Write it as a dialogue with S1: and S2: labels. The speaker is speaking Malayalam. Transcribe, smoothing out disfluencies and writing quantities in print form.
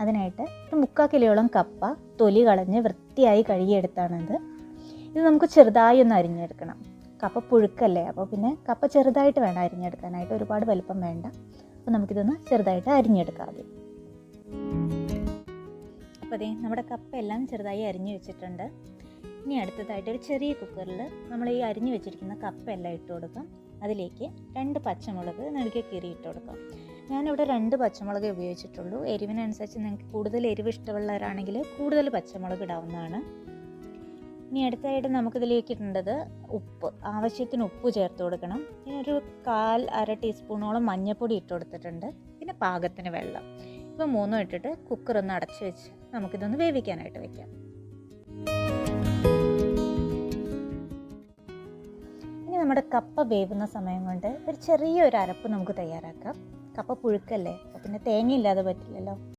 S1: അതിനായിട്ട് ഒരു 3/4 കിലോളം കപ്പ തൊലി കളഞ്ഞ് വൃത്തിയായി കഴുകിയെടുത്താണിത്. ഇത് നമുക്ക് ചെറുതായി ഒന്ന് അരിഞ്ഞെടുക്കണം. കപ്പ പുഴുക്കല്ലേ, അപ്പോൾ പിന്നെ കപ്പ ചെറുതായിട്ട് വേണം അരിഞ്ഞെടുക്കാനായിട്ട്, ഒരുപാട് വലുപ്പം വേണ്ട. അപ്പോൾ നമുക്കിതൊന്ന് ചെറുതായിട്ട് അരിഞ്ഞെടുക്കാം ആദ്യം. അപ്പോൾ അതേ നമ്മുടെ കപ്പ എല്ലാം ചെറുതായി അരിഞ്ഞു വെച്ചിട്ടുണ്ട്. ഇനി അടുത്തതായിട്ട് ഒരു ചെറിയ കുക്കറിൽ നമ്മൾ ഈ അരിഞ്ഞു വെച്ചിരിക്കുന്ന കപ്പ എല്ലാം ഇട്ട് കൊടുക്കാം. അതിലേക്ക് 2 പച്ചമുളക് നടുക്കെ കീറി ഇട്ട് കൊടുക്കാം. ഞാനിവിടെ 2 പച്ചമുളക് ഉപയോഗിച്ചിട്ടുള്ളൂ. എരിവിനനുസരിച്ച് നിങ്ങൾക്ക് കൂടുതൽ എരിവ് ഇഷ്ടമുള്ളവരാണെങ്കിൽ കൂടുതൽ പച്ചമുളക് ഇടാവുന്നതാണ്. ഇനി അടുത്തായിട്ട് നമുക്കിതിലേക്ക് ഇടേണ്ടത് ഉപ്പ്, ആവശ്യത്തിന് ഉപ്പ് ചേർത്ത് കൊടുക്കണം. പിന്നെ ഒരു 1/4 ടീസ്പൂണോളം മഞ്ഞൾപ്പൊടി ഇട്ട് കൊടുത്തിട്ടുണ്ട്. പിന്നെ പാകത്തിന് വെള്ളം. ഇവ മൂന്നും ഇട്ടിട്ട് കുക്കർ ഒന്ന് അടച്ചു വെച്ച് നമുക്കിതൊന്ന് വേവിക്കാനായിട്ട് വെക്കാം. ഇനി നമ്മുടെ കപ്പ വേവുന്ന സമയം കൊണ്ട് ഒരു ചെറിയൊരു അരപ്പ് നമുക്ക് തയ്യാറാക്കാം. കപ്പ പുഴുക്കല്ലേ, അപ്പോൾ പിന്നെ തേങ്ങ ഇല്ലാതെ പറ്റില്ലല്ലോ.